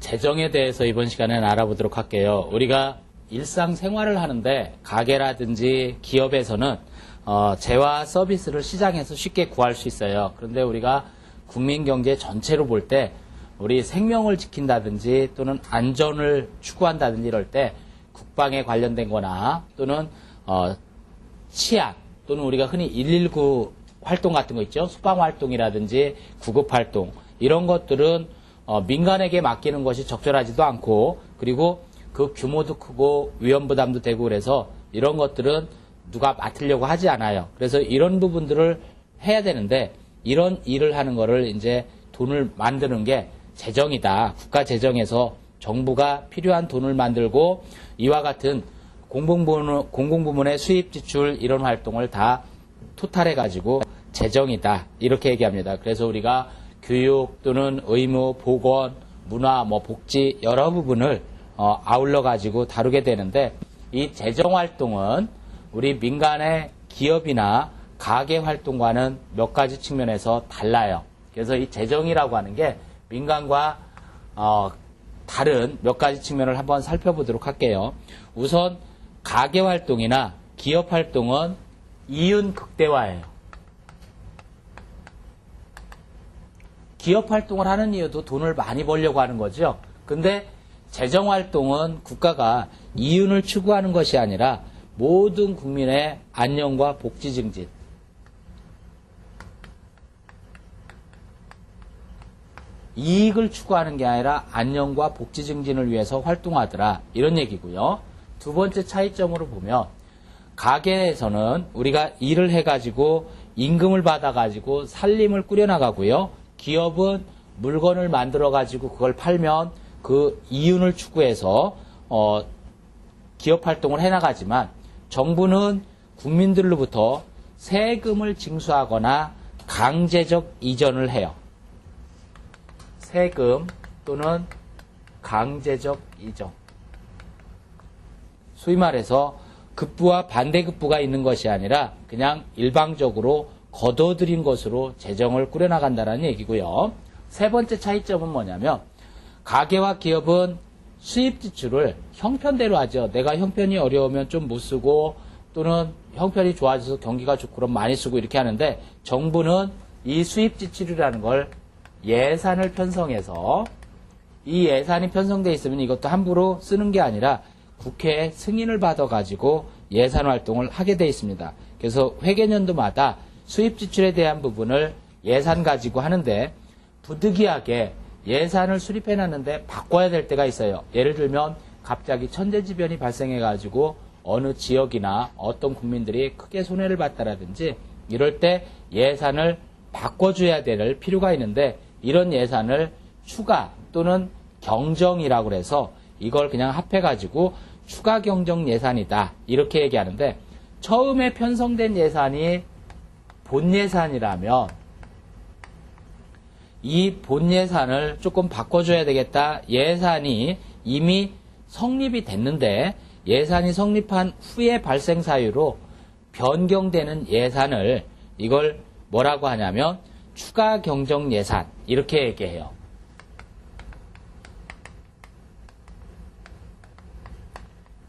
재정에 대해서 이번 시간에는 알아보도록 할게요. 우리가 일상생활을 하는데 가게라든지 기업에서는 재화 서비스를 시장에서 쉽게 구할 수 있어요. 그런데 우리가 국민경제 전체로 볼 때 우리 생명을 지킨다든지 또는 안전을 추구한다든지 이럴 때 국방에 관련된 거나 또는 치안 또는 우리가 흔히 119 활동 같은 거 있죠. 소방활동이라든지 구급활동 이런 것들은 민간에게 맡기는 것이 적절하지도 않고 그리고 그 규모도 크고 위험부담도 되고 그래서 이런 것들은 누가 맡으려고 하지 않아요. 그래서 이런 부분들을 해야 되는데 이런 일을 하는 거를 이제 돈을 만드는 게 재정이다. 국가 재정에서 정부가 필요한 돈을 만들고 이와 같은 공공부문의 수입 지출 이런 활동을 다 토탈해 가지고 재정이다. 이렇게 얘기합니다. 그래서 우리가 교육 또는 의무, 보건, 문화, 복지 여러 부분을 아울러 가지고 다루게 되는데 이 재정 활동은 우리 민간의 기업이나 가계 활동과는 몇 가지 측면에서 달라요. 그래서 이 재정이라고 하는 게 민간과 다른 몇 가지 측면을 한번 살펴보도록 할게요. 우선 가계 활동이나 기업 활동은 이윤 극대화예요. 기업 활동을 하는 이유도 돈을 많이 벌려고 하는 거죠. 근데 재정 활동은 국가가 이윤을 추구하는 것이 아니라 모든 국민의 안녕과 복지 증진, 이익을 추구하는 게 아니라 안녕과 복지 증진을 위해서 활동하더라. 이런 얘기고요. 두 번째 차이점으로 보면 가게에서는 우리가 일을 해가지고 임금을 받아가지고 살림을 꾸려나가고요. 기업은 물건을 만들어가지고 그걸 팔면 그 이윤을 추구해서 기업 활동을 해나가지만 정부는 국민들로부터 세금을 징수하거나 강제적 이전을 해요. 세금 또는 강제적 이전. 소위 말해서 급부와 반대급부가 있는 것이 아니라 그냥 일방적으로 거둬들인 것으로 재정을 꾸려나간다는 얘기고요. 세 번째 차이점은 뭐냐면 가계와 기업은 수입 지출을 형편대로 하죠. 내가 형편이 어려우면 좀 못 쓰고 또는 형편이 좋아져서 경기가 좋고 그럼 많이 쓰고 이렇게 하는데 정부는 이 수입 지출이라는 걸 예산을 편성해서 이 예산이 편성되어 있으면 이것도 함부로 쓰는 게 아니라 국회의 승인을 받아가지고 예산 활동을 하게 되어 있습니다. 그래서 회계연도마다 수입 지출에 대한 부분을 예산 가지고 하는데 부득이하게 예산을 수립해놨는데 바꿔야 될 때가 있어요. 예를 들면 갑자기 천재지변이 발생해가지고 어느 지역이나 어떤 국민들이 크게 손해를 봤다라든지 이럴 때 예산을 바꿔줘야 될 필요가 있는데 이런 예산을 추가 또는 경정이라고 해서 이걸 그냥 합해가지고 추가 경정 예산이다 이렇게 얘기하는데 처음에 편성된 예산이 본 예산이라면 이 본 예산을 조금 바꿔줘야 되겠다. 예산이 이미 성립이 됐는데 예산이 성립한 후에 발생 사유로 변경되는 예산을 이걸 뭐라고 하냐면 추가 경정 예산 이렇게 얘기해요.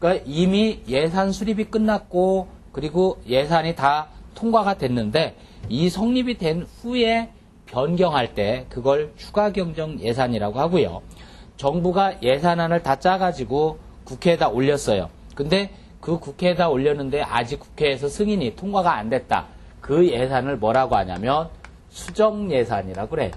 그러니까 이미 예산 수립이 끝났고 그리고 예산이 다 통과가 됐는데 이 성립이 된 후에 변경할 때 그걸 추가 경정 예산이라고 하고요. 정부가 예산안을 다 짜가지고 국회에다 올렸어요. 근데 그 국회에다 올렸는데 아직 국회에서 승인이 통과가 안 됐다. 그 예산을 뭐라고 하냐면 수정 예산이라고 그래요.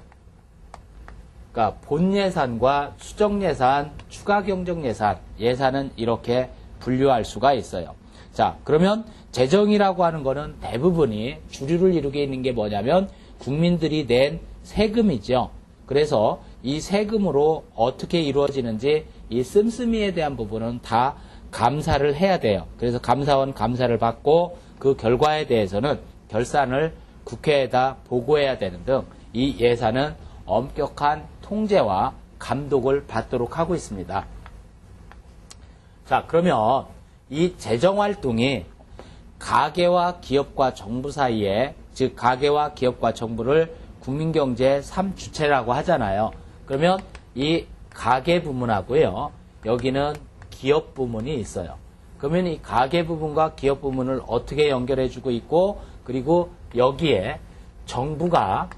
그러니까 본 예산과 수정 예산, 추가 경정 예산, 예산은 이렇게 분류할 수가 있어요. 자, 그러면 재정이라고 하는 거는 대부분이 주류를 이루게 있는 게 뭐냐면 국민들이 낸 세금이죠. 그래서 이 세금으로 어떻게 이루어지는지 이 씀씀이에 대한 부분은 다 감사를 해야 돼요. 그래서 감사원 감사를 받고 그 결과에 대해서는 결산을 국회에다 보고해야 되는 등 이 예산은 엄격한 통제와 감독을 받도록 하고 있습니다. 자, 그러면 이 재정활동이 가계와 기업과 정부 사이에, 즉 가계와 기업과 정부를 국민경제 3주체라고 하잖아요. 그러면 이 가계 부문하고요. 여기는 기업 부문이 있어요. 그러면 이 가계 부문과 기업 부문을 어떻게 연결해주고 있고, 그리고 여기에 정부가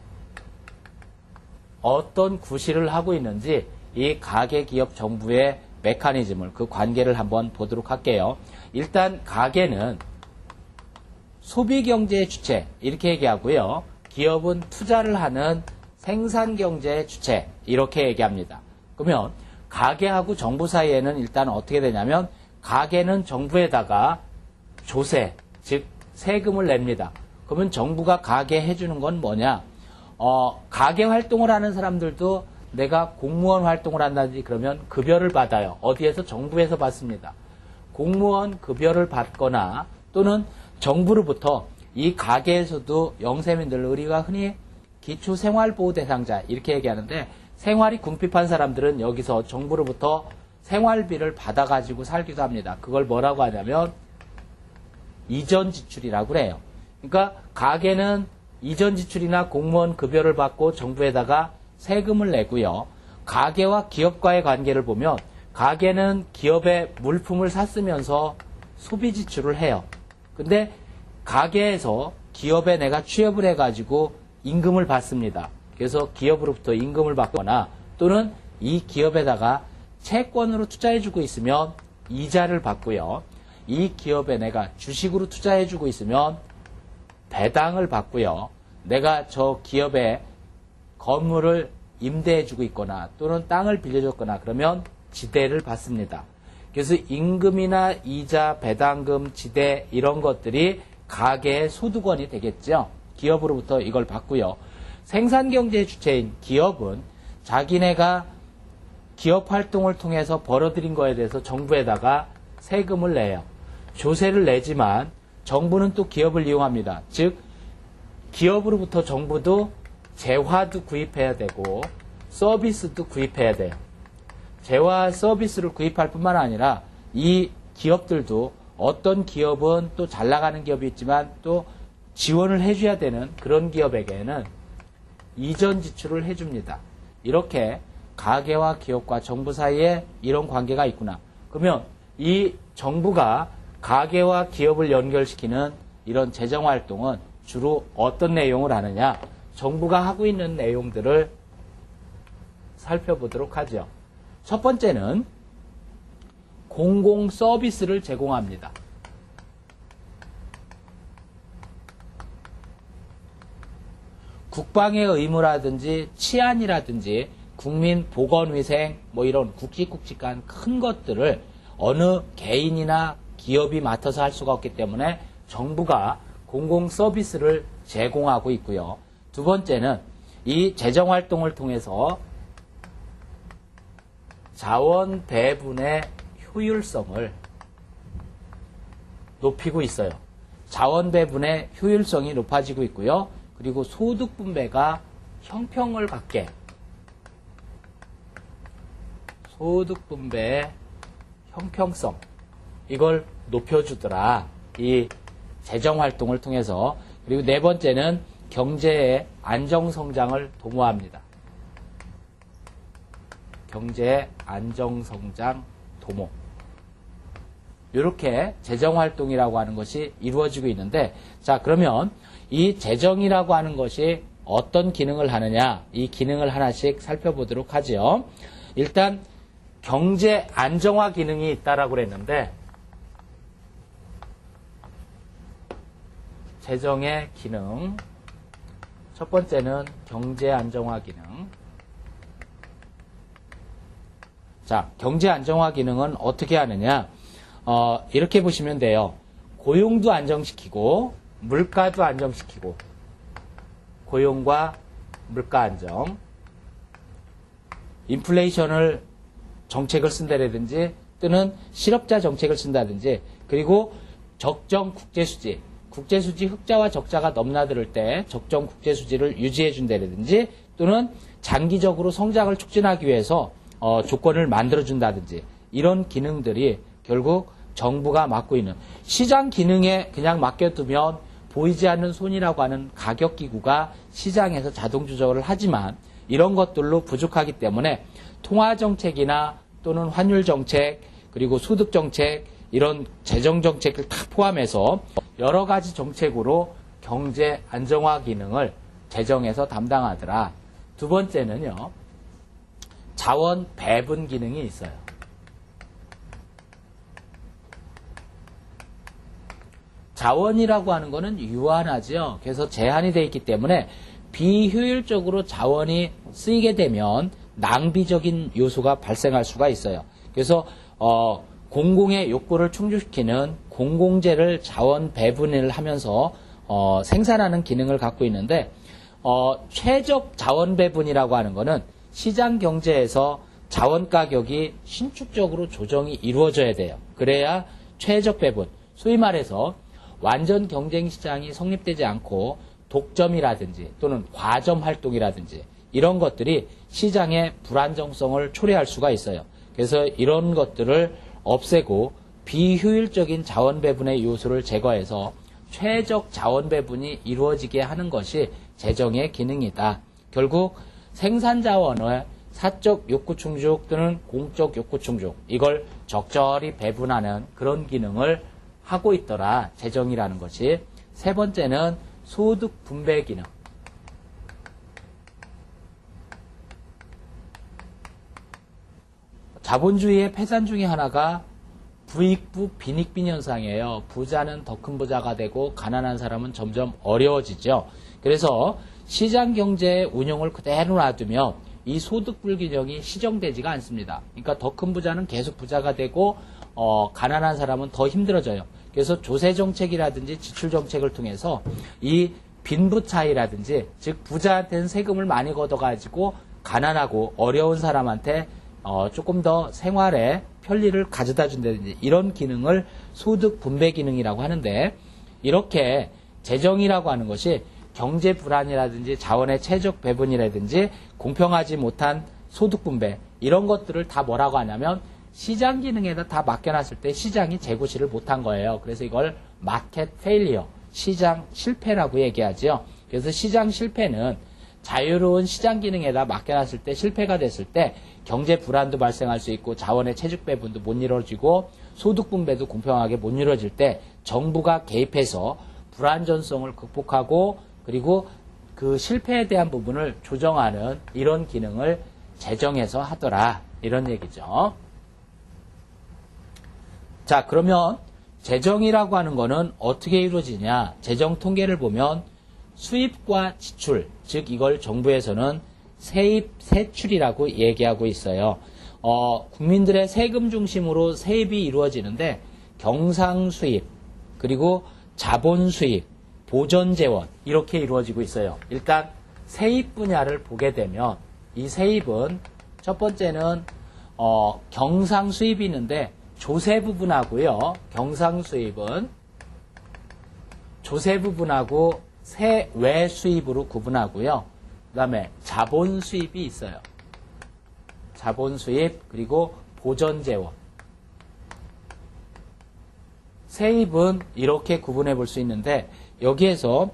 어떤 구실을 하고 있는지 이 가계, 기업, 정부의 메커니즘을, 그 관계를 한번 보도록 할게요. 일단 가계는 소비경제의 주체 이렇게 얘기하고요. 기업은 투자를 하는 생산경제의 주체 이렇게 얘기합니다. 그러면 가계하고 정부 사이에는 일단 어떻게 되냐면 가계는 정부에다가 조세, 즉 세금을 냅니다. 그러면 정부가 가계 해주는 건 뭐냐? 가계 활동을 하는 사람들도 내가 공무원 활동을 한다든지 그러면 급여를 받아요. 어디에서? 정부에서 받습니다. 공무원 급여를 받거나 또는 정부로부터 이 가계에서도 영세민들, 우리가 흔히 기초생활보호 대상자 이렇게 얘기하는데 생활이 궁핍한 사람들은 여기서 정부로부터 생활비를 받아가지고 살기도 합니다. 그걸 뭐라고 하냐면 이전 지출이라고 그래요. 그러니까 가계는 이전 지출이나 공무원 급여를 받고 정부에다가 세금을 내고요. 가계와 기업과의 관계를 보면 가계는 기업의 물품을 샀으면서 소비 지출을 해요. 근데 가계에서 기업에 내가 취업을 해가지고 임금을 받습니다. 그래서 기업으로부터 임금을 받거나 또는 이 기업에다가 채권으로 투자해주고 있으면 이자를 받고요. 이 기업에 내가 주식으로 투자해주고 있으면 배당을 받고요. 내가 저 기업에 건물을 임대해주고 있거나 또는 땅을 빌려줬거나 그러면 지대를 받습니다. 그래서 임금이나 이자, 배당금, 지대 이런 것들이 가계의 소득원이 되겠죠. 기업으로부터 이걸 받고요. 생산경제의 주체인 기업은 자기네가 기업 활동을 통해서 벌어들인 거에 대해서 정부에다가 세금을 내요. 조세를 내지만 정부는 또 기업을 이용합니다. 즉 기업으로부터 정부도 재화도 구입해야 되고 서비스도 구입해야 돼요. 재화 서비스를 구입할 뿐만 아니라 이 기업들도 어떤 기업은 또 잘 나가는 기업이 있지만 또 지원을 해줘야 되는 그런 기업에게는 이전 지출을 해줍니다. 이렇게 가계와 기업과 정부 사이에 이런 관계가 있구나. 그러면 이 정부가 가계와 기업을 연결시키는 이런 재정활동은 주로 어떤 내용을 하느냐? 정부가 하고 있는 내용들을 살펴보도록 하죠. 첫 번째는 공공 서비스를 제공합니다. 국방의 의무라든지 치안이라든지 국민 보건위생 뭐 이런 굵직굵직한 큰 것들을 어느 개인이나 기업이 맡아서 할 수가 없기 때문에 정부가 공공 서비스를 제공하고 있고요. 두 번째는 이 재정활동을 통해서 자원 배분의 효율성을 높이고 있어요. 자원 배분의 효율성이 높아지고 있고요. 그리고 소득 분배가 형평을 갖게 소득 분배의 형평성 이걸 높여주더라. 이 재정활동을 통해서. 그리고 네 번째는 경제의 안정성장을 도모합니다. 경제의 안정성장 도모. 이렇게 재정활동이라고 하는 것이 이루어지고 있는데, 자, 그러면 이 재정이라고 하는 것이 어떤 기능을 하느냐, 이 기능을 하나씩 살펴보도록 하죠. 일단, 경제 안정화 기능이 있다라고 그랬는데, 재정의 기능. 첫 번째는 경제 안정화 기능. 자, 경제 안정화 기능은 어떻게 하느냐? 이렇게 보시면 돼요. 고용도 안정시키고, 물가도 안정시키고, 고용과 물가 안정, 인플레이션을 정책을 쓴다든지, 또는 실업자 정책을 쓴다든지, 그리고 적정 국제수지, 국제수지 흑자와 적자가 넘나들 때 적정 국제수지를 유지해 준다든지, 또는 장기적으로 성장을 촉진하기 위해서 조건을 만들어준다든지 이런 기능들이 결국 정부가 맡고 있는 시장 기능에 그냥 맡겨두면 보이지 않는 손이라고 하는 가격기구가 시장에서 자동 조절을 하지만 이런 것들로 부족하기 때문에 통화정책이나 또는 환율정책, 그리고 소득정책, 이런 재정정책을 다 포함해서 여러 가지 정책으로 경제 안정화 기능을 재정에서 담당하더라. 두 번째는요, 자원 배분 기능이 있어요. 자원이라고 하는 거는 유한하죠. 그래서 제한이 되어 있기 때문에 비효율적으로 자원이 쓰이게 되면 낭비적인 요소가 발생할 수가 있어요. 그래서 공공의 욕구를 충족시키는 공공재를 자원 배분을 하면서 생산하는 기능을 갖고 있는데, 최적 자원 배분이라고 하는 거는 시장 경제에서 자원 가격이 신축적으로 조정이 이루어져야 돼요. 그래야 최적 배분, 소위 말해서 완전 경쟁 시장이 성립되지 않고 독점이라든지 또는 과점 활동이라든지 이런 것들이 시장의 불안정성을 초래할 수가 있어요. 그래서 이런 것들을 없애고 비효율적인 자원 배분의 요소를 제거해서 최적 자원 배분이 이루어지게 하는 것이 재정의 기능이다. 결국 생산 자원의 사적 욕구 충족 또는 공적 욕구 충족, 이걸 적절히 배분하는 그런 기능을 하고 있더라, 재정이라는 것이. 세 번째는 소득 분배 기능. 자본주의의 폐산 중에 하나가 부익부 빈익빈 현상이에요. 부자는 더 큰 부자가 되고 가난한 사람은 점점 어려워지죠. 그래서 시장 경제의 운영을 그대로 놔두면 이 소득 불균형이 시정되지가 않습니다. 그러니까 더 큰 부자는 계속 부자가 되고 가난한 사람은 더 힘들어져요. 그래서 조세 정책이라든지 지출 정책을 통해서 이 빈부 차이라든지, 즉 부자한테는 세금을 많이 걷어가지고 가난하고 어려운 사람한테 조금 더 생활에 편리를 가져다 준다든지 이런 기능을 소득 분배 기능이라고 하는데, 이렇게 재정이라고 하는 것이 경제 불안이라든지 자원의 최적 배분이라든지 공평하지 못한 소득 분배, 이런 것들을 다 뭐라고 하냐면 시장 기능에다 다 맡겨놨을 때 시장이 재구시를 못한 거예요. 그래서 이걸 마켓 페일리어, 시장 실패라고 얘기하죠. 그래서 시장 실패는 자유로운 시장 기능에다 맡겨놨을 때 실패가 됐을 때 경제 불안도 발생할 수 있고 자원의 체적 배분도 못 이루어지고 소득 분배도 공평하게 못 이루어질 때 정부가 개입해서 불안전성을 극복하고 그리고 그 실패에 대한 부분을 조정하는 이런 기능을 재정에서 하더라, 이런 얘기죠. 자, 그러면 재정이라고 하는 거는 어떻게 이루어지냐? 재정 통계를 보면 수입과 지출, 즉 이걸 정부에서는 세입, 세출이라고 얘기하고 있어요. 국민들의 세금 중심으로 세입이 이루어지는데 경상수입, 그리고 자본수입, 보전재원, 이렇게 이루어지고 있어요. 일단 세입 분야를 보게 되면 이 세입은 첫 번째는 경상수입이 있는데 조세 부분하고요. 경상수입은 조세 부분하고 세외 수입으로 구분하고요. 그 다음에 자본 수입이 있어요. 자본 수입, 그리고 보전재원. 세입은 이렇게 구분해 볼 수 있는데, 여기에서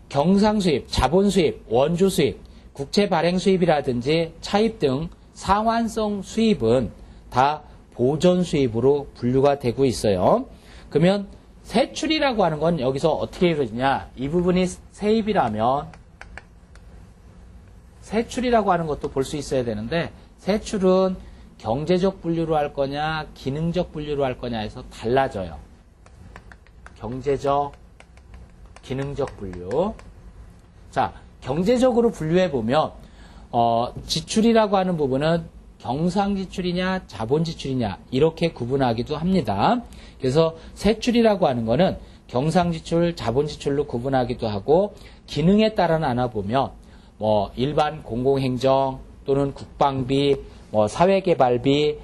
경상수입, 자본수입, 원조수입, 국채발행수입이라든지 차입 등 상환성 수입은 다 보전수입으로 분류가 되고 있어요. 그러면 세출이라고 하는 건 여기서 어떻게 이루어지냐? 이 부분이 세입이라면 세출이라고 하는 것도 볼 수 있어야 되는데, 세출은 경제적 분류로 할 거냐 기능적 분류로 할 거냐 해서 달라져요. 경제적, 기능적 분류. 자, 경제적으로 분류해 보면 지출이라고 하는 부분은 경상지출이냐 자본지출이냐 이렇게 구분하기도 합니다. 그래서 세출이라고 하는 거는 경상지출, 자본지출로 구분하기도 하고, 기능에 따라 나눠보면 일반 공공행정 또는 국방비, 사회개발비,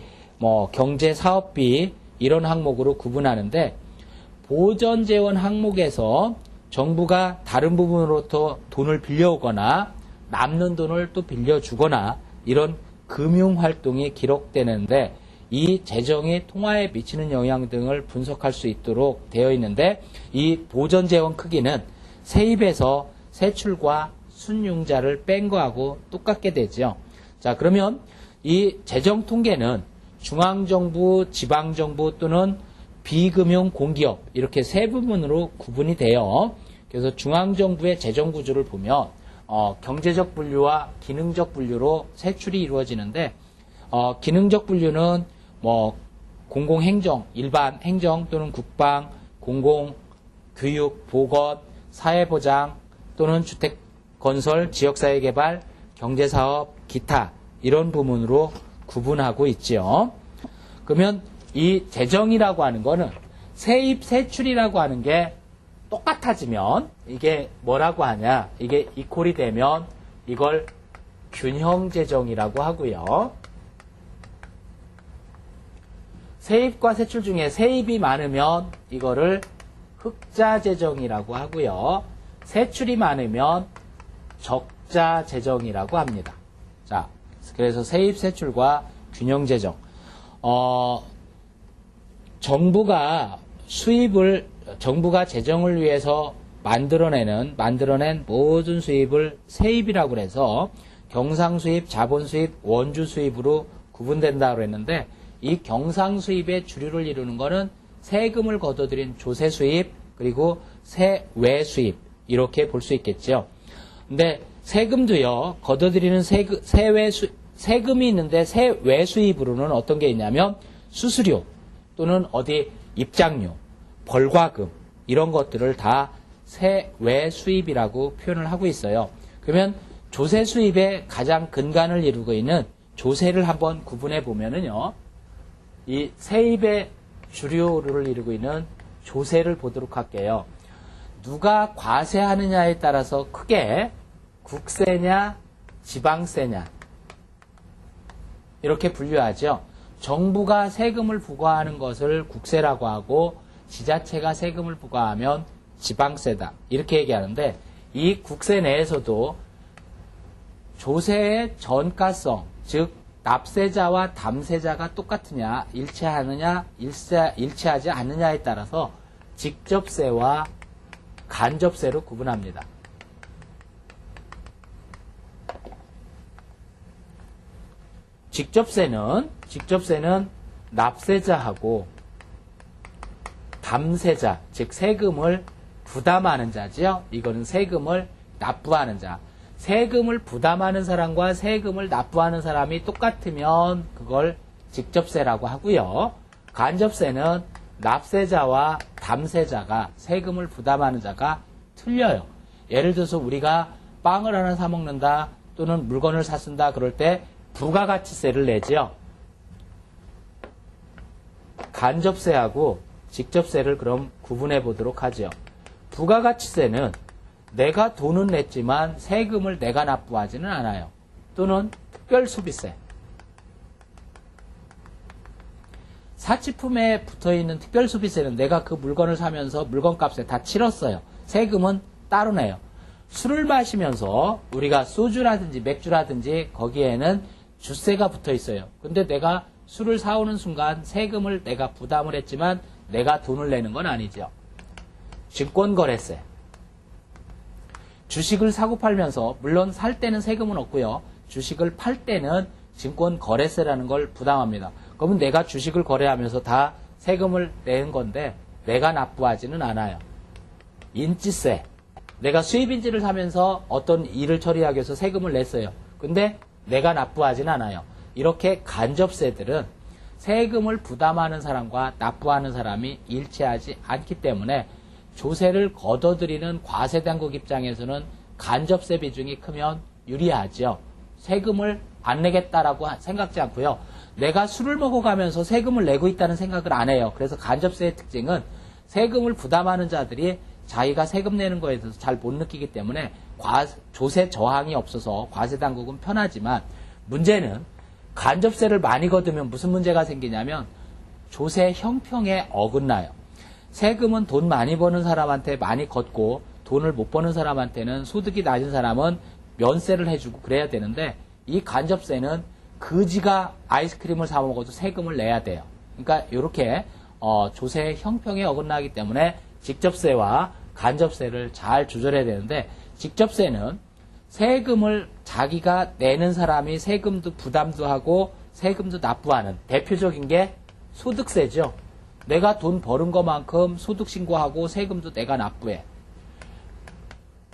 경제사업비 이런 항목으로 구분하는데, 보전재원 항목에서 정부가 다른 부분으로부터 돈을 빌려오거나 남는 돈을 또 빌려주거나 이런 금융활동이 기록되는데, 이 재정이 통화에 미치는 영향 등을 분석할 수 있도록 되어 있는데, 이 보전재원 크기는 세입에서 세출과 순융자를 뺀 거하고 똑같게 되죠. 자, 그러면 이 재정통계는 중앙정부, 지방정부 또는 비금융 공기업 이렇게 세 부분으로 구분이 돼요. 그래서 중앙정부의 재정구조를 보면 경제적 분류와 기능적 분류로 세출이 이루어지는데 기능적 분류는 뭐 공공행정, 일반 행정 또는 국방, 공공, 교육, 보건, 사회보장 또는 주택건설, 지역사회개발, 경제사업, 기타 이런 부문으로 구분하고 있지요. 그러면 이 재정이라고 하는 거는 세입, 세출이라고 하는 게 똑같아지면 이게 뭐라고 하냐, 이게 이퀄이 되면 이걸 균형재정이라고 하고요. 세입과 세출 중에 세입이 많으면 이거를 흑자재정이라고 하고요. 세출이 많으면 적자재정이라고 합니다. 자, 그래서 세입, 세출과 균형재정. 정부가 재정을 위해서 만들어낸 모든 수입을 세입이라고 해서 경상수입, 자본수입, 원주수입으로 구분된다고 했는데 이 경상수입의 주류를 이루는 것은 세금을 걷어들인 조세수입 그리고 세외수입 이렇게 볼 수 있겠죠. 근데 세금도요, 걷어들이는 세금이 있는데 세외수입으로는 어떤 게 있냐면 수수료 또는 어디 입장료, 벌과금 이런 것들을 다 세외수입이라고 표현을 하고 있어요. 그러면 조세수입의 가장 근간을 이루고 있는 조세를 한번 구분해 보면은요, 이 세입의 주류를 이루고 있는 조세를 보도록 할게요. 누가 과세하느냐에 따라서 크게 국세냐 지방세냐 이렇게 분류하죠. 정부가 세금을 부과하는 것을 국세라고 하고 지자체가 세금을 부과하면 지방세다 이렇게 얘기하는데 이 국세 내에서도 조세의 전가성, 즉 납세자와 담세자가 똑같으냐, 일치하느냐, 일치하지 않느냐에 따라서 직접세와 간접세로 구분합니다. 직접세는 납세자하고 담세자, 즉 세금을 부담하는 자지요. 이거는 세금을 납부하는 자. 세금을 부담하는 사람과 세금을 납부하는 사람이 똑같으면 그걸 직접세라고 하고요. 간접세는 납세자와 담세자가 세금을 부담하는 자가 틀려요. 예를 들어서 우리가 빵을 하나 사 먹는다 또는 물건을 샀습니다. 그럴 때 부가가치세를 내지요. 간접세하고 직접세를 그럼 구분해 보도록 하죠. 부가가치세는 내가 돈은 냈지만 세금을 내가 납부하지는 않아요. 또는 특별소비세. 사치품에 붙어있는 특별소비세는 내가 그 물건을 사면서 물건값에 다 치렀어요. 세금은 따로 내요. 술을 마시면서 우리가 소주라든지 맥주라든지 거기에는 주세가 붙어 있어요. 근데 내가 술을 사오는 순간 세금을 내가 부담을 했지만 내가 돈을 내는 건 아니죠. 증권거래세. 주식을 사고 팔면서 물론 살 때는 세금은 없고요. 주식을 팔 때는 증권거래세라는 걸 부담합니다. 그러면 내가 주식을 거래하면서 다 세금을 내는 건데 내가 납부하지는 않아요. 인지세. 내가 수입인지를 사면서 어떤 일을 처리하기 위해서 세금을 냈어요. 근데 내가 납부하지는 않아요. 이렇게 간접세들은 세금을 부담하는 사람과 납부하는 사람이 일치하지 않기 때문에 조세를 걷어들이는 과세당국 입장에서는 간접세 비중이 크면 유리하죠. 세금을 안 내겠다라고 생각지 않고요. 내가 술을 먹어가면서 세금을 내고 있다는 생각을 안 해요. 그래서 간접세의 특징은 세금을 부담하는 자들이 자기가 세금 내는 거에 대해서 잘 못 느끼기 때문에 조세 저항이 없어서 과세당국은 편하지만 문제는 간접세를 많이 걷으면 무슨 문제가 생기냐면 조세 형평에 어긋나요. 세금은 돈 많이 버는 사람한테 많이 걷고 돈을 못 버는 사람한테는 소득이 낮은 사람은 면세를 해주고 그래야 되는데 이 간접세는 그지가 아이스크림을 사 먹어도 세금을 내야 돼요. 그러니까 이렇게 조세 형평에 어긋나기 때문에 직접세와 간접세를 잘 조절해야 되는데 직접세는 세금을 자기가 내는 사람이 세금도 부담도 하고 세금도 납부하는 대표적인 게 소득세죠. 내가 돈 버는 것만큼 소득신고하고 세금도 내가 납부해.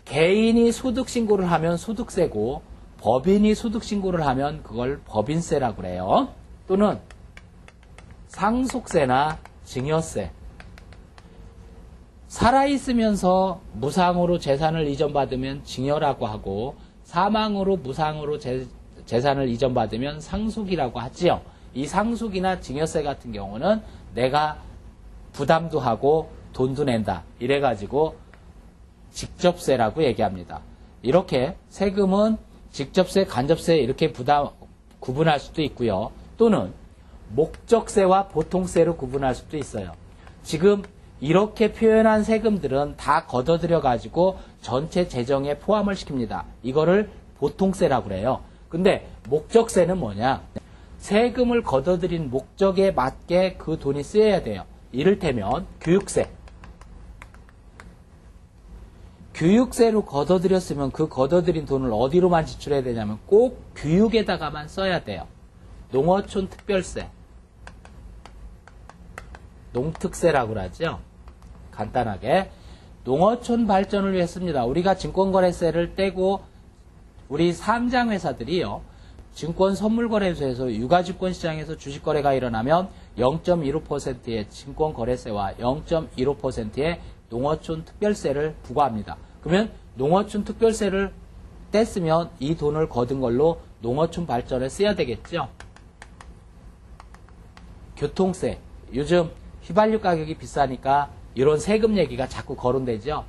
개인이 소득신고를 하면 소득세고 법인이 소득신고를 하면 그걸 법인세라고 그래요. 또는 상속세나 증여세. 살아있으면서 무상으로 재산을 이전받으면 증여라고 하고 사망으로 무상으로 재산을 이전받으면 상속이라고 하지요. 이 상속이나 증여세 같은 경우는 내가 부담도 하고 돈도 낸다. 이래가지고 직접세라고 얘기합니다. 이렇게 세금은 직접세, 간접세 이렇게 구분할 수도 있고요. 또는 목적세와 보통세로 구분할 수도 있어요. 지금 이렇게 표현한 세금들은 다 걷어들여 가지고 전체 재정에 포함을 시킵니다. 이거를 보통세라고 그래요. 근데 목적세는 뭐냐? 세금을 걷어들인 목적에 맞게 그 돈이 쓰여야 돼요. 이를테면 교육세. 교육세로 걷어들였으면 그 걷어들인 돈을 어디로만 지출해야 되냐면 꼭 교육에다가만 써야 돼요. 농어촌 특별세. 농특세라고 하죠. 간단하게. 농어촌 발전을 위해 씁니다. 우리가 증권거래세를 떼고 우리 상장회사들이요. 증권선물거래소에서 유가증권시장에서 주식거래가 일어나면 0.15%의 증권거래세와 0.15%의 농어촌 특별세를 부과합니다. 그러면 농어촌 특별세를 뗐으면 이 돈을 거둔 걸로 농어촌 발전에 써야 되겠죠. 교통세. 요즘 휘발유 가격이 비싸니까 이런 세금 얘기가 자꾸 거론되죠.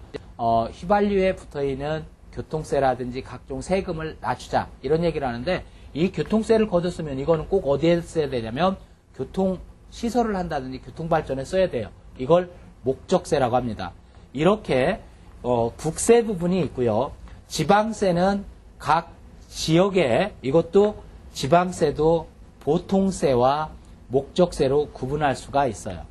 휘발유에 붙어있는 교통세라든지 각종 세금을 낮추자 이런 얘기를 하는데 이 교통세를 거뒀으면 이거는 꼭 어디에 써야 되냐면 교통시설을 한다든지 교통발전에 써야 돼요. 이걸 목적세라고 합니다. 이렇게 국세 부분이 있고요. 지방세는 각 지역에 이것도 지방세도 보통세와 목적세로 구분할 수가 있어요.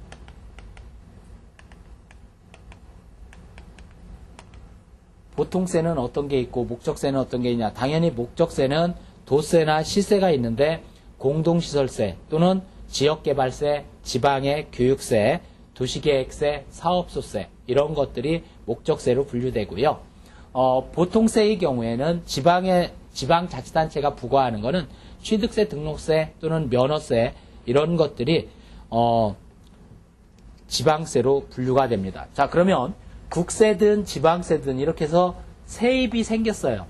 보통세는 어떤 게 있고 목적세는 어떤 게 있냐. 당연히 목적세는 도세나 시세가 있는데 공동시설세 또는 지역개발세, 지방의 교육세, 도시계획세, 사업소세 이런 것들이 목적세로 분류되고요. 보통세의 경우에는 지방자치단체가 부과하는 것은 취득세, 등록세 또는 면허세 이런 것들이 지방세로 분류가 됩니다. 자, 그러면 국세든 지방세든 이렇게 해서 세입이 생겼어요.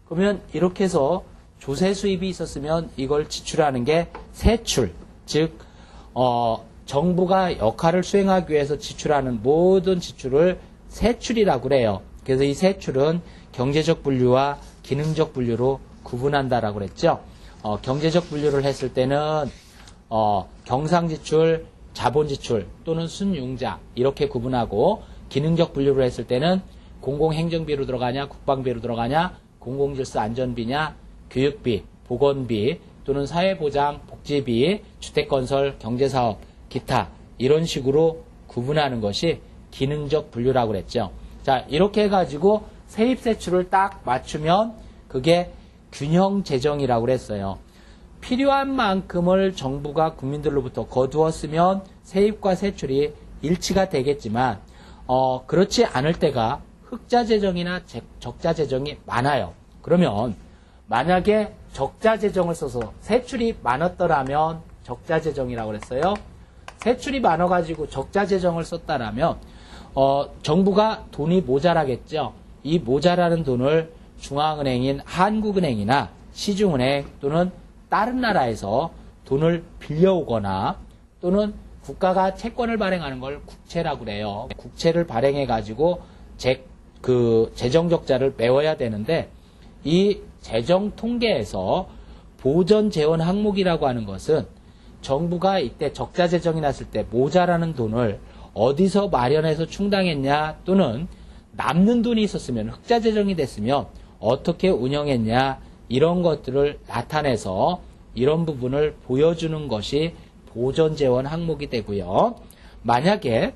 그러면 이렇게 해서 조세 수입이 있었으면 이걸 지출하는 게 세출, 즉 정부가 역할을 수행하기 위해서 지출하는 모든 지출을 세출이라고 그래요. 그래서 이 세출은 경제적 분류와 기능적 분류로 구분한다라고 그랬죠. 경제적 분류를 했을 때는 경상지출, 자본지출 또는 순융자 이렇게 구분하고 기능적 분류를 했을 때는 공공행정비로 들어가냐, 국방비로 들어가냐, 공공질서 안전비냐, 교육비, 보건비 또는 사회보장, 복지비, 주택건설, 경제사업, 기타 이런 식으로 구분하는 것이 기능적 분류라고 그랬죠. 자, 이렇게 해가지고 세입세출을 딱 맞추면 그게 균형재정이라고 그랬어요. 필요한 만큼을 정부가 국민들로부터 거두었으면 세입과 세출이 일치가 되겠지만 그렇지 않을 때가 흑자재정이나 적자재정이 많아요. 그러면 만약에 적자재정을 써서 세출이 많았더라면 적자재정이라고 그랬어요. 세출이 많아가지고 적자재정을 썼다라면 정부가 돈이 모자라겠죠. 이 모자라는 돈을 중앙은행인 한국은행이나 시중은행 또는 다른 나라에서 돈을 빌려오거나 또는 국가가 채권을 발행하는 걸 국채라고 그래요. 국채를 발행해가지고 재정 적자를 메워야 되는데 이 재정 통계에서 보전 재원 항목이라고 하는 것은 정부가 이때 적자 재정이 났을 때 모자라는 돈을 어디서 마련해서 충당했냐 또는 남는 돈이 있었으면 흑자 재정이 됐으면 어떻게 운영했냐 이런 것들을 나타내서 이런 부분을 보여주는 것이 보전 재원 항목이 되고요. 만약에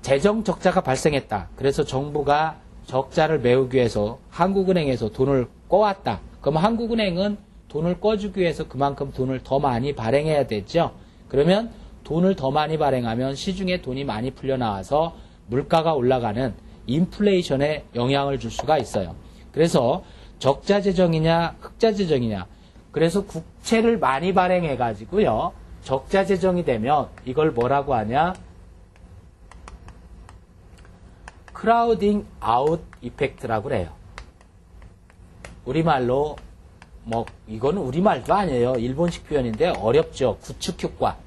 재정 적자가 발생했다. 그래서 정부가 적자를 메우기 위해서 한국은행에서 돈을 꺼왔다. 그럼 한국은행은 돈을 꺼주기 위해서 그만큼 돈을 더 많이 발행해야 되죠. 그러면 돈을 더 많이 발행하면 시중에 돈이 많이 풀려나와서 물가가 올라가는 인플레이션에 영향을 줄 수가 있어요. 그래서 적자 재정이냐 흑자 재정이냐, 그래서 국채를 많이 발행해 가지고요 적자 재정이 되면 이걸 뭐라고 하냐, 크라우딩 아웃 이펙트라고 그래요. 우리말로 뭐 이거는 우리말도 아니에요. 일본식 표현인데 어렵죠. 구축 효과.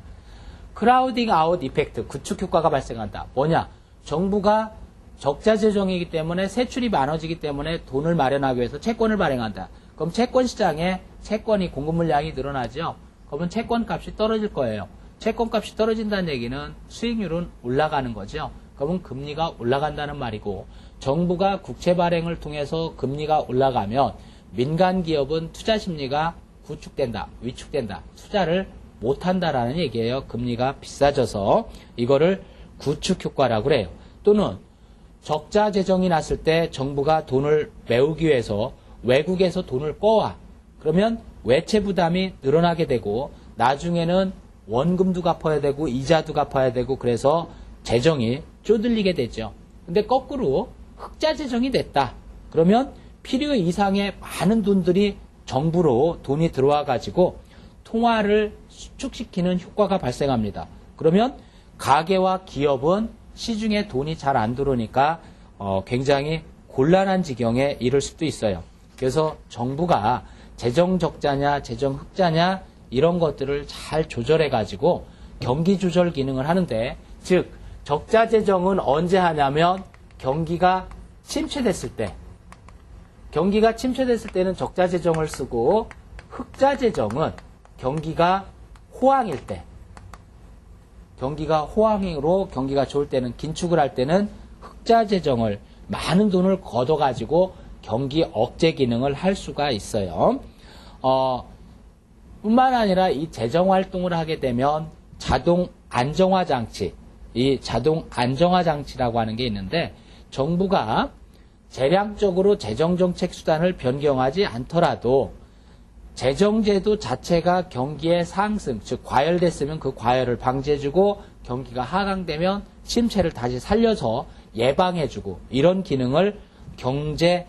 크라우딩 아웃 이펙트, 구축 효과가 발생한다. 뭐냐? 정부가 적자 재정이기 때문에 세출이 많아지기 때문에 돈을 마련하기 위해서 채권을 발행한다. 그럼 채권 시장에 채권이 공급 물량이 늘어나죠. 그러면 채권 값이 떨어질 거예요. 채권 값이 떨어진다는 얘기는 수익률은 올라가는 거죠. 그러면 금리가 올라간다는 말이고, 정부가 국채 발행을 통해서 금리가 올라가면 민간 기업은 투자 심리가 구축된다, 위축된다, 투자를 못한다라는 얘기예요. 금리가 비싸져서 이거를 구축 효과라고 그래요. 또는 적자 재정이 났을 때 정부가 돈을 메우기 위해서 외국에서 돈을 꺼와. 그러면 외채 부담이 늘어나게 되고 나중에는 원금도 갚아야 되고 이자도 갚아야 되고 그래서 재정이 쪼들리게 되죠. 근데 거꾸로 흑자 재정이 됐다. 그러면 필요 이상의 많은 돈들이 정부로 돈이 들어와 가지고 통화를 수축시키는 효과가 발생합니다. 그러면 가계와 기업은 시중에 돈이 잘 안 들어오니까 굉장히 곤란한 지경에 이를 수도 있어요. 그래서 정부가 재정 적자냐 재정 흑자냐 이런 것들을 잘 조절해 가지고 경기 조절 기능을 하는데, 즉 적자 재정은 언제 하냐면 경기가 침체됐을 때, 경기가 침체됐을 때는 적자 재정을 쓰고, 흑자 재정은 경기가 호황일 때, 경기가 호황으로 경기가 좋을 때는, 긴축을 할 때는 흑자 재정을 많은 돈을 걷어가지고 경기 억제 기능을 할 수가 있어요. 뿐만 아니라 이 재정 활동을 하게 되면 자동 안정화 장치, 이 자동 안정화 장치라고 하는 게 있는데, 정부가 재량적으로 재정정책 수단을 변경하지 않더라도 재정제도 자체가 경기의 상승, 즉 과열됐으면 그 과열을 방지해주고 경기가 하강되면 침체를 다시 살려서 예방해주고, 이런 기능을 경제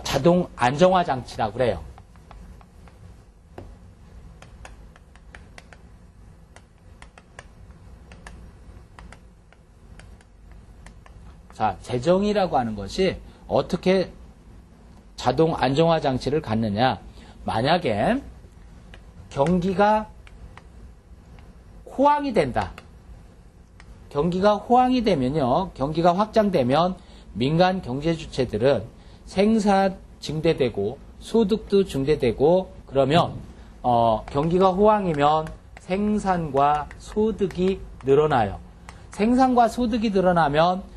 자동 안정화 장치라고 그래요. 자, 재정이라고 하는 것이 어떻게 자동 안정화 장치를 갖느냐. 만약에 경기가 호황이 된다. 경기가 호황이 되면요, 경기가 확장되면 민간 경제 주체들은 생산 증대되고 소득도 증대되고, 그러면 경기가 호황이면 생산과 소득이 늘어나요. 생산과 소득이 늘어나면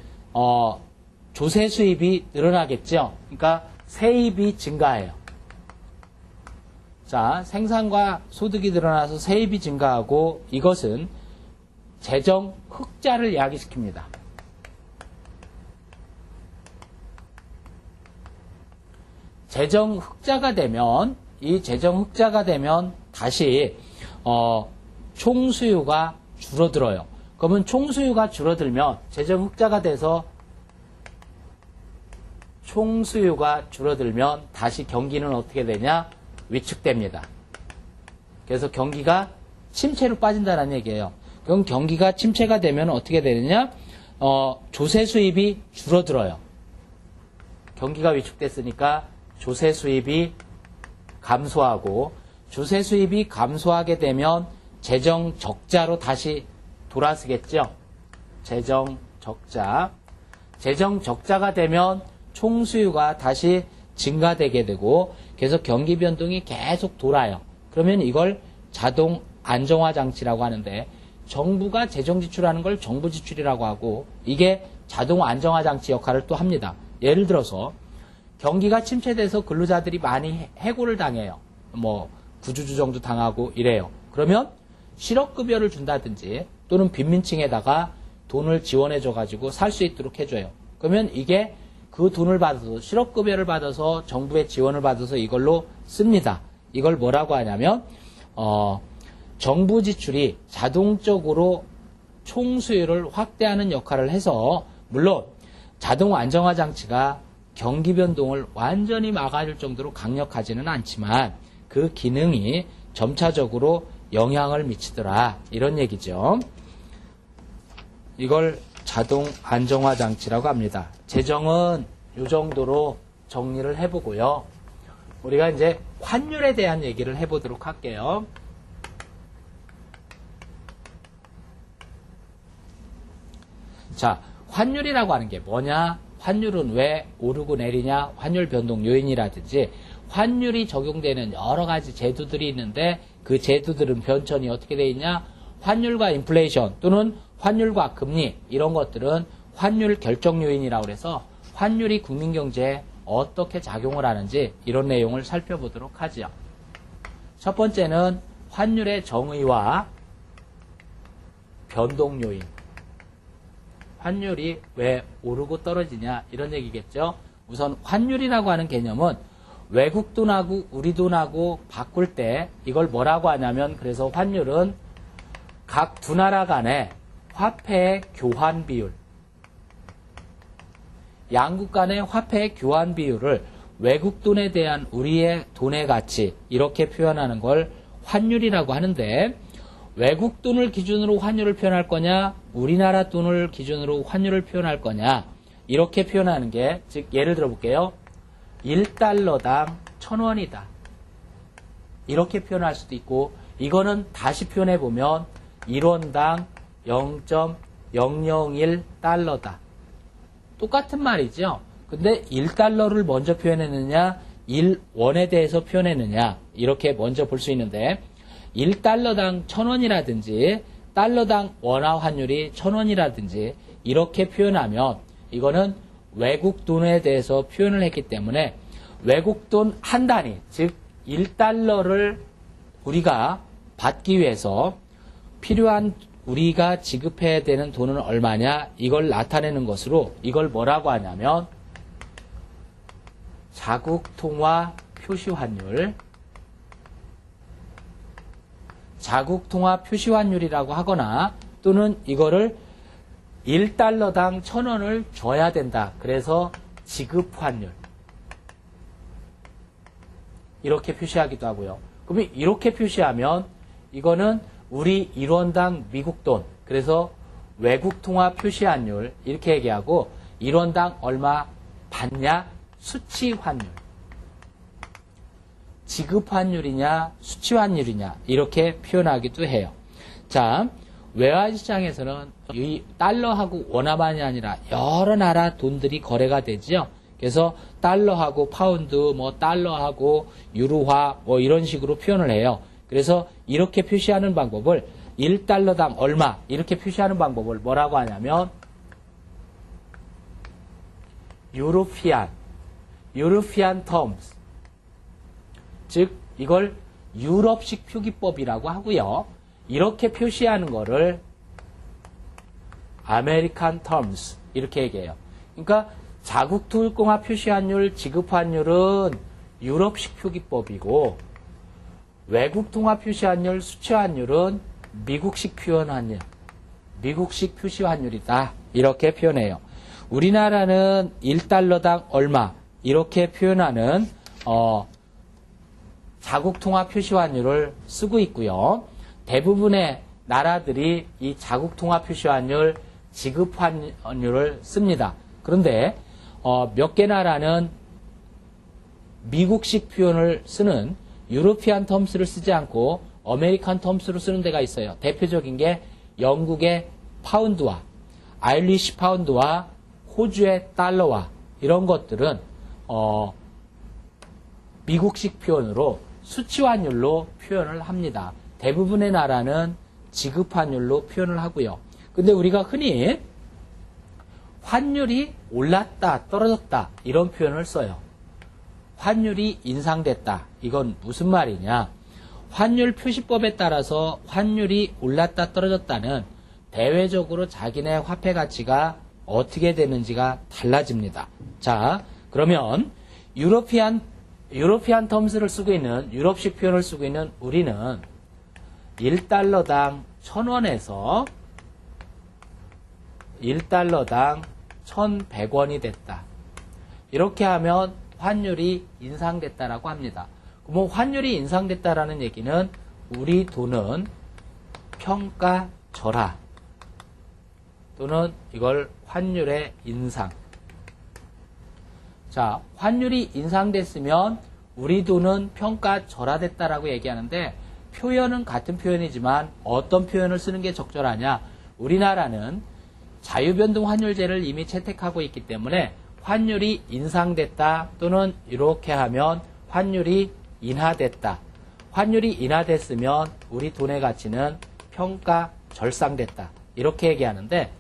조세 수입이 늘어나겠죠. 그러니까 세입이 증가해요. 자, 생산과 소득이 늘어나서 세입이 증가하고, 이것은 재정 흑자를 야기시킵니다. 재정 흑자가 되면, 이 재정 흑자가 되면 다시 총수요가 줄어들어요. 그러면 총수요가 줄어들면, 재정 흑자가 돼서 총수요가 줄어들면 다시 경기는 어떻게 되냐? 위축됩니다. 그래서 경기가 침체로 빠진다는 얘기예요. 그럼 경기가 침체가 되면 어떻게 되느냐? 조세 수입이 줄어들어요. 경기가 위축됐으니까 조세 수입이 감소하고, 조세 수입이 감소하게 되면 재정 적자로 다시 돌아서겠죠. 재정 적자. 재정 적자가 되면 총수요가 다시 증가되게 되고, 그래서 경기 변동이 계속 돌아요. 그러면 이걸 자동 안정화 장치라고 하는데, 정부가 재정 지출하는 걸 정부 지출이라고 하고, 이게 자동 안정화 장치 역할을 또 합니다. 예를 들어서 경기가 침체돼서 근로자들이 많이 해고를 당해요. 뭐 구주주정도 당하고 이래요. 그러면 실업급여를 준다든지 또는 빈민층에다가 돈을 지원해줘 가지고 살 수 있도록 해줘요. 그러면 이게 그 돈을 받아서 실업급여를 받아서 정부의 지원을 받아서 이걸로 씁니다. 이걸 뭐라고 하냐면 정부 지출이 자동적으로 총수요를 확대하는 역할을 해서 물론 자동 안정화 장치가 경기 변동을 완전히 막아줄 정도로 강력하지는 않지만 그 기능이 점차적으로 영향을 미치더라 이런 얘기죠. 이걸 자동 안정화 장치라고 합니다. 재정은 이 정도로 정리를 해보고요. 우리가 이제 환율에 대한 얘기를 해보도록 할게요. 자, 환율이라고 하는 게 뭐냐? 환율은 왜 오르고 내리냐? 환율 변동 요인이라든지 환율이 적용되는 여러 가지 제도들이 있는데 그 제도들은 변천이 어떻게 되어 있냐? 환율과 인플레이션 또는 환율과 금리 이런 것들은 환율 결정 요인이라고 해서 환율이 국민 경제에 어떻게 작용을 하는지 이런 내용을 살펴보도록 하죠. 첫 번째는 환율의 정의와 변동 요인. 환율이 왜 오르고 떨어지냐 이런 얘기겠죠. 우선 환율이라고 하는 개념은 외국 돈하고 우리 돈하고 바꿀 때 이걸 뭐라고 하냐면 그래서 환율은 각 두 나라 간의 화폐의 교환 비율, 양국 간의 화폐의 교환 비율을 외국 돈에 대한 우리의 돈의 가치 이렇게 표현하는 걸 환율이라고 하는데 외국 돈을 기준으로 환율을 표현할 거냐 우리나라 돈을 기준으로 환율을 표현할 거냐 이렇게 표현하는 게 즉 예를 들어 볼게요. 1달러당 1,000원이다. 이렇게 표현할 수도 있고 이거는 다시 표현해 보면 1원당 0.001달러다. 똑같은 말이죠. 근데 1달러를 먼저 표현했느냐 1원에 대해서 표현했느냐 이렇게 먼저 볼 수 있는데 1달러당 1,000원이라든지 달러당 원화 환율이 1,000원이라든지 이렇게 표현하면 이거는 외국 돈에 대해서 표현을 했기 때문에 외국 돈 한 단위 즉 1달러를 우리가 받기 위해서 필요한 우리가 지급해야 되는 돈은 얼마냐 이걸 나타내는 것으로 이걸 뭐라고 하냐면 자국통화 표시환율 자국통화 표시환율이라고 하거나 또는 이거를 1달러당 1,000원을 줘야 된다. 그래서 지급환율 이렇게 표시하기도 하고요. 그러면 이렇게 표시하면 이거는 우리 1원당 미국 돈 그래서 외국통화 표시환율 이렇게 얘기하고 1원당 얼마 받냐 수치환율 지급환율이냐 수치환율이냐 이렇게 표현하기도 해요. 자, 외환시장에서는 이 달러하고 원화만이 아니라 여러 나라 돈들이 거래가 되죠. 그래서 달러하고 파운드, 뭐 달러하고 유로화 뭐 이런 식으로 표현을 해요. 그래서 이렇게 표시하는 방법을 1달러당 얼마 이렇게 표시하는 방법을 뭐라고 하냐면 유로피안 terms 즉 이걸 유럽식 표기법이라고 하고요. 이렇게 표시하는 거를 아메리칸 terms 이렇게 얘기해요. 그러니까 자국통화 표시환율, 지급환율은 유럽식 표기법이고 외국 통화 표시환율, 수치환율은 미국식 표현환율, 미국식 표시환율이다. 이렇게 표현해요. 우리나라는 1달러당 얼마 이렇게 표현하는 자국 통화 표시환율을 쓰고 있고요. 대부분의 나라들이 이 자국 통화 표시환율, 지급환율을 씁니다. 그런데 몇 개 나라는 미국식 표현을 쓰는 유로피안 텀스를 쓰지 않고 아메리칸 텀스로 쓰는 데가 있어요. 대표적인 게 영국의 파운드와 아일리시 파운드와 호주의 달러와 이런 것들은 미국식 표현으로 수치환율로 표현을 합니다. 대부분의 나라는 지급환율로 표현을 하고요. 근데 우리가 흔히 환율이 올랐다, 떨어졌다 이런 표현을 써요. 환율이 인상됐다. 이건 무슨 말이냐? 환율 표시법에 따라서 환율이 올랐다, 떨어졌다는 대외적으로 자기네 화폐 가치가 어떻게 되는지가 달라집니다. 자, 그러면 유로피안 텀스를 쓰고 있는, 유럽식 표현을 쓰고 있는 우리는 1달러당 1,000원에서 1달러당 1,100원이 됐다. 이렇게 하면 환율이 인상됐다라고 합니다. 그럼 환율이 인상됐다라는 얘기는 우리 돈은 평가절하 또는 이걸 환율의 인상. 자, 환율이 인상됐으면 우리 돈은 평가절하됐다라고 얘기하는데 표현은 같은 표현이지만 어떤 표현을 쓰는 게 적절하냐? 우리나라는 자유변동 환율제를 이미 채택하고 있기 때문에 환율이 인상됐다 또는 이렇게 하면 환율이 인하됐다. 환율이 인하됐으면 우리 돈의 가치는 평가절상됐다. 이렇게 얘기하는데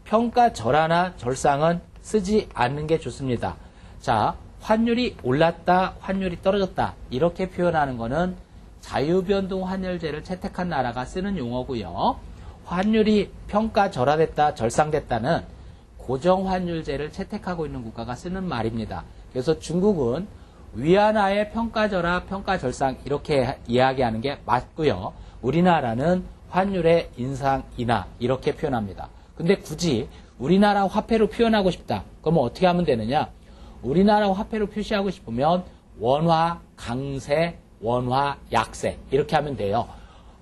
평가절하나 절상은 쓰지 않는 게 좋습니다. 자, 환율이 올랐다, 환율이 떨어졌다. 이렇게 표현하는 거는 자유변동 환율제를 채택한 나라가 쓰는 용어고요. 환율이 평가절하됐다, 절상됐다는 고정환율제를 채택하고 있는 국가가 쓰는 말입니다. 그래서 중국은 위안화의 평가절하, 평가절상 이렇게 이야기하는 게 맞고요. 우리나라는 환율의 인상, 인하 이렇게 표현합니다. 근데 굳이 우리나라 화폐로 표현하고 싶다. 그러면 어떻게 하면 되느냐? 우리나라 화폐로 표시하고 싶으면 원화 강세, 원화 약세 이렇게 하면 돼요.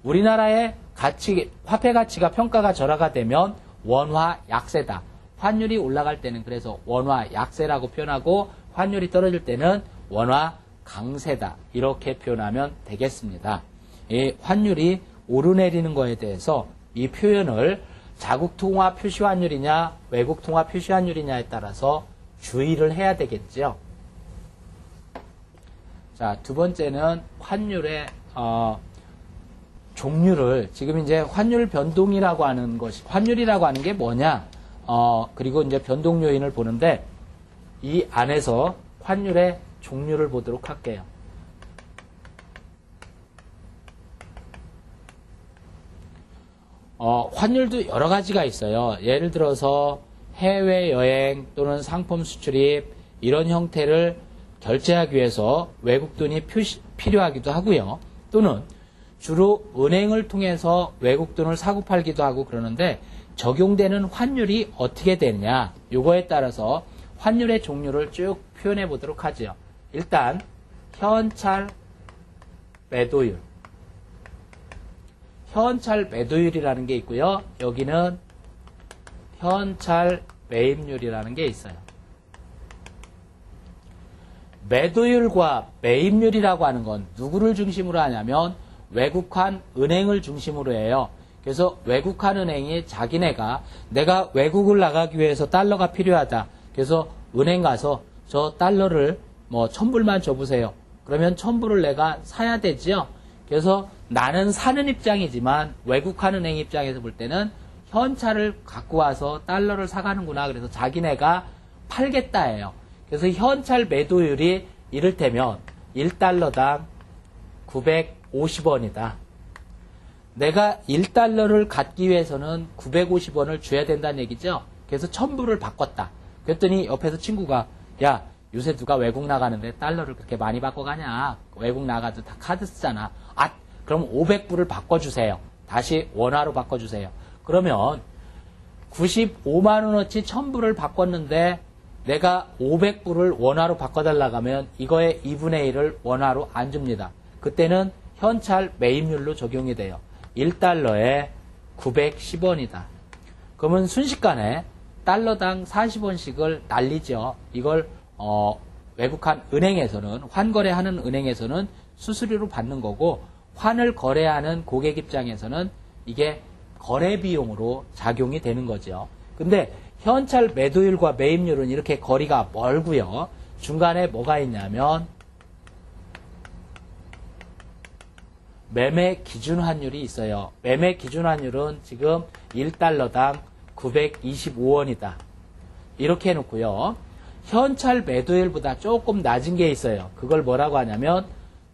우리나라의 화폐 가치가 평가가 절하가 되면 원화 약세다. 환율이 올라갈 때는 그래서 원화 약세라고 표현하고 환율이 떨어질 때는 원화 강세다. 이렇게 표현하면 되겠습니다. 이 환율이 오르내리는 거에 대해서 이 표현을 자국 통화 표시 환율이냐 외국 통화 표시 환율이냐에 따라서 주의를 해야 되겠죠. 자, 두 번째는 환율의 종류를 지금 이제 환율 변동이라고 하는 것이 환율이라고 하는 게 뭐냐? 그리고 이제 변동 요인을 보는데 이 안에서 환율의 종류를 보도록 할게요. 환율도 여러 가지가 있어요. 예를 들어서 해외여행 또는 상품 수출입 이런 형태를 결제하기 위해서 외국 돈이 필요하기도 하고요. 또는 주로 은행을 통해서 외국 돈을 사고 팔기도 하고 그러는데 적용되는 환율이 어떻게 되느냐 요거에 따라서 환율의 종류를 쭉 표현해 보도록 하죠. 일단 현찰 매도율 현찰 매도율이라는 게 있고요. 여기는 현찰 매입률이라는 게 있어요. 매도율과 매입률이라고 하는 건 누구를 중심으로 하냐면 외국한 은행을 중심으로 해요. 그래서 외국한 은행이 자기네가 내가 외국을 나가기 위해서 달러가 필요하다. 그래서 은행 가서 저 달러를 뭐 1,000불만 줘보세요. 그러면 1,000불을 내가 사야 되지요. 그래서 나는 사는 입장이지만 외국한 은행 입장에서 볼 때는 현찰을 갖고 와서 달러를 사가는구나. 그래서 자기네가 팔겠다예요. 그래서 현찰 매도율이 이를테면 1달러당 950원이다. 내가 1달러를 갖기 위해서는 950원을 줘야 된다는 얘기죠. 그래서 1,000불을 바꿨다. 그랬더니 옆에서 친구가 야 요새 누가 외국 나가는데 달러를 그렇게 많이 바꿔가냐. 외국 나가도 다 카드 쓰잖아. 아 그럼 500불을 바꿔주세요. 다시 원화로 바꿔주세요. 그러면 95만원어치 1,000불을 바꿨는데 내가 500불을 원화로 바꿔달라고 하면 이거의 2분의 1을 원화로 안 줍니다. 그때는 현찰 매입률로 적용이 돼요. 1달러에 910원이다. 그러면 순식간에 달러당 40원씩을 날리죠. 이걸 외국한 은행에서는 환거래하는 은행에서는 수수료로 받는 거고 환을 거래하는 고객 입장에서는 이게 거래 비용으로 작용이 되는 거죠. 근데 현찰 매도율과 매입률은 이렇게 거리가 멀고요. 중간에 뭐가 있냐면 매매 기준 환율이 있어요. 매매 기준 환율은 지금 1달러당 925원이다. 이렇게 해놓고요. 현찰 매도율보다 조금 낮은 게 있어요. 그걸 뭐라고 하냐면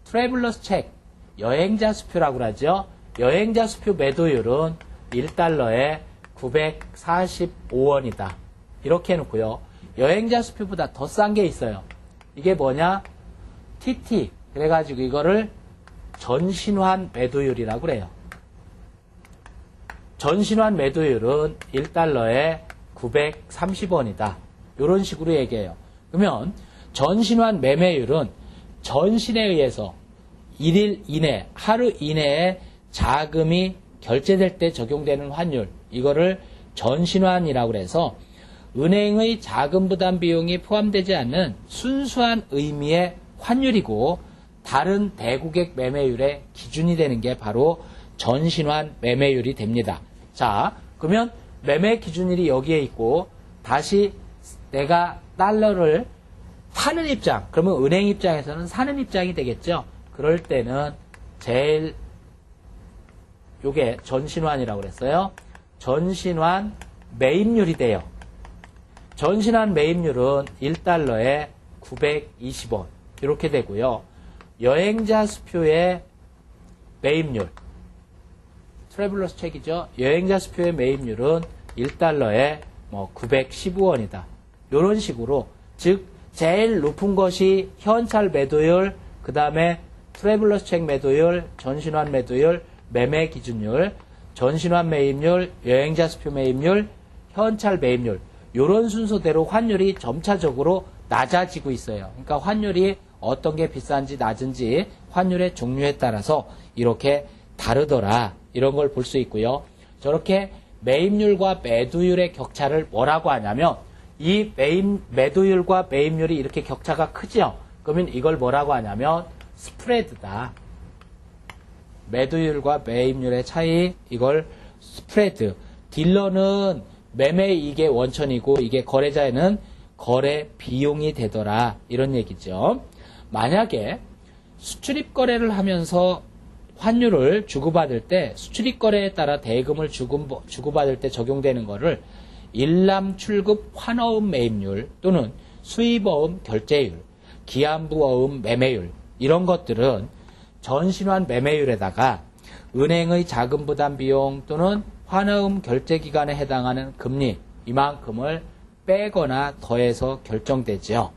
트래블러스 책, 여행자 수표라고 하죠. 여행자 수표 매도율은 1달러에 945원이다. 이렇게 해놓고요. 여행자 수표보다 더 싼 게 있어요. 이게 뭐냐? TT. 그래가지고 이거를 전신환 매도율이라고 그래요. 전신환 매도율은 1달러에 930원이다. 이런 식으로 얘기해요. 그러면 전신환 매매율은 전신에 의해서 1일 이내, 하루 이내에 자금이 결제될 때 적용되는 환율, 이거를 전신환이라고 해서 은행의 자금 부담 비용이 포함되지 않는 순수한 의미의 환율이고 다른 대고객 매매율의 기준이 되는 게 바로 전신환 매매율이 됩니다. 자, 그러면 매매 기준일이 여기에 있고 다시 내가 달러를 파는 입장, 그러면 은행 입장에서는 사는 입장이 되겠죠. 그럴 때는 제일 요게 전신환이라고 그랬어요. 전신환 매입률이 돼요. 전신환 매입률은 1달러에 920원 이렇게 되고요. 여행자 수표의 매입률, 트래블러스 책이죠. 여행자 수표의 매입률은 1달러에 915원이다. 이런 식으로, 즉 제일 높은 것이 현찰 매도율, 그 다음에 트래블러스 책 매도율, 전신환 매도율, 매매 기준율, 전신환 매입률, 여행자 수표 매입률, 현찰 매입률, 이런 순서대로 환율이 점차적으로 낮아지고 있어요. 그러니까 환율이 어떤 게 비싼지 낮은지 환율의 종류에 따라서 이렇게 다르더라, 이런 걸 볼 수 있고요. 저렇게 매입률과 매도율의 격차를 뭐라고 하냐면, 이 매도율과 매입률이 이렇게 격차가 크죠. 그러면 이걸 뭐라고 하냐면 스프레드다. 매도율과 매입률의 차이, 이걸 스프레드. 딜러는 매매 이익의 원천이고 이게 거래자에는 거래 비용이 되더라, 이런 얘기죠. 만약에 수출입 거래를 하면서 환율을 주고받을 때 수출입 거래에 따라 대금을 주고받을 때 적용되는 거를 일람 출급 환어음 매입률 또는 수입어음 결제율, 기한부 어음 매매율, 이런 것들은 전신환 매매율에다가 은행의 자금 부담 비용 또는 환어음 결제 기간에 해당하는 금리, 이만큼을 빼거나 더해서 결정되죠.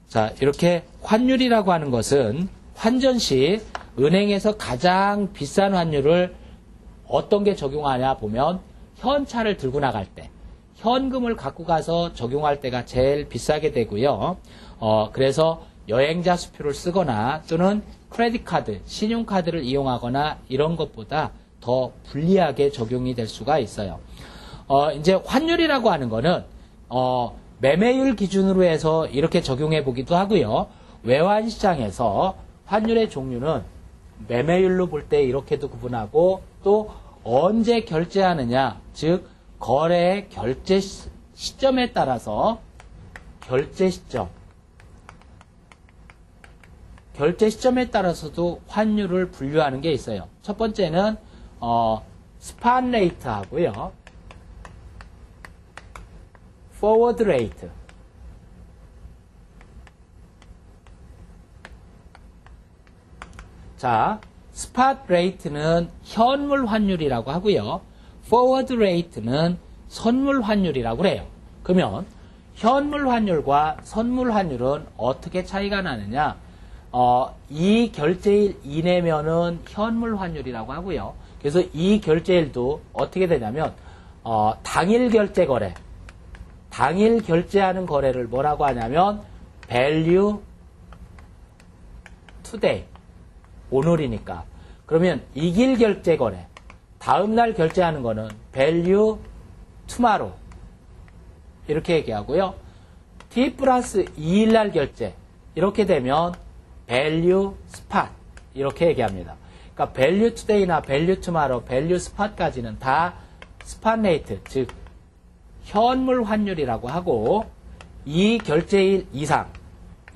자, 이렇게 환율이라고 하는 것은 환전 시 은행에서 가장 비싼 환율을 어떤 게 적용하냐 보면 현찰을 들고 나갈 때, 현금을 갖고 가서 적용할 때가 제일 비싸게 되고요. 그래서 여행자 수표를 쓰거나 또는 크레딧 카드, 신용카드를 이용하거나 이런 것보다 더 불리하게 적용이 될 수가 있어요. 이제 환율이라고 하는 거는 매매율 기준으로 해서 이렇게 적용해 보기도 하고요. 외환시장에서 환율의 종류는 매매율로 볼 때 이렇게도 구분하고, 또 언제 결제하느냐, 즉 거래의 결제 시점에 따라서 결제 시점에 따라서도 환율을 분류하는 게 있어요. 첫 번째는 스팟 레이트 하고요, 포워드 레이트. 자, 스팟 레이트는 현물 환율이라고 하고요. 포워드 레이트는 선물 환율이라고 그래요. 그러면 현물 환율과 선물 환율은 어떻게 차이가 나느냐? 이 결제일 이내면은 현물 환율이라고 하고요. 그래서 이 결제일도 어떻게 되냐면 당일 결제 거래, 당일 결제하는 거래를 뭐라고 하냐면 value today, 오늘이니까. 그러면 이길 결제 거래, 다음날 결제하는 거는 value tomorrow, 이렇게 얘기하고요. T 플러스 2일날 결제, 이렇게 되면 value spot, 이렇게 얘기합니다. 그러니까 value today나 value tomorrow, value spot까지는 다 spot rate, 즉 현물 환율이라고 하고, 이 결제일 이상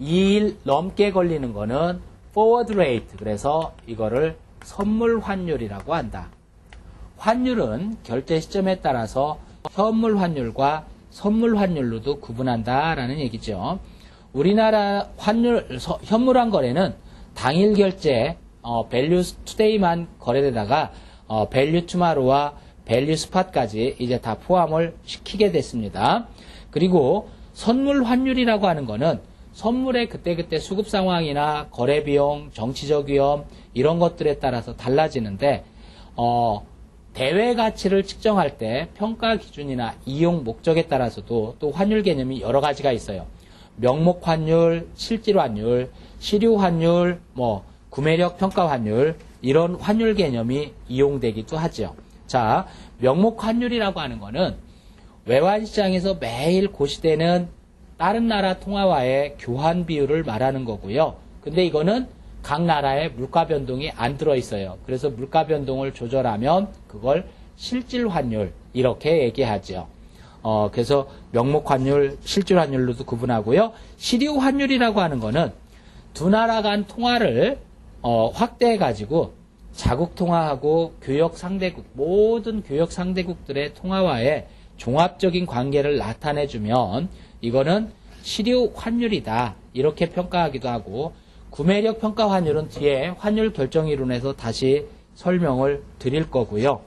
2일 넘게 걸리는 거는 forward rate, 그래서 이거를 선물 환율이라고 한다. 환율은 결제 시점에 따라서 현물 환율과 선물 환율로도 구분한다라는 얘기죠. 우리나라 현물환 거래는 당일 결제, value today만 거래되다가 value tomorrow와 밸류 스팟까지 이제 다 포함을 시키게 됐습니다. 그리고 선물 환율이라고 하는 거는 선물의 그때그때 수급 상황이나 거래 비용, 정치적 위험 이런 것들에 따라서 달라지는데 대외 가치를 측정할 때 평가 기준이나 이용 목적에 따라서도 또 환율 개념이 여러 가지가 있어요. 명목 환율, 실질 환율, 시류 환율, 구매력 평가 환율 이런 환율 개념이 이용되기도 하죠. 자, 명목 환율이라고 하는 거는 외환 시장에서 매일 고시되는 다른 나라 통화와의 교환 비율을 말하는 거고요. 근데 이거는 각 나라의 물가 변동이 안 들어 있어요. 그래서 물가 변동을 조절하면 그걸 실질 환율 이렇게 얘기하죠. 그래서 명목 환율, 실질 환율로도 구분하고요. 시류 환율이라고 하는 거는 두 나라 간 통화를 확대해 가지고 자국 통화하고 교역 상대국 모든 교역 상대국들의 통화와의 종합적인 관계를 나타내 주면 이거는 시류 환율이다 이렇게 평가하기도 하고, 구매력 평가 환율은 뒤에 환율 결정 이론에서 다시 설명을 드릴 거고요.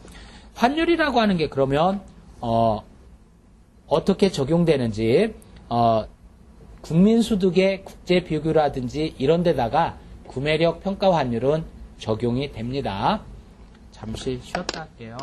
환율이라고 하는 게 그러면 어떻게 적용되는지 국민소득의 국제 비교라든지 이런 데다가 구매력 평가 환율은 적용이 됩니다. 잠시 쉬었다 할게요.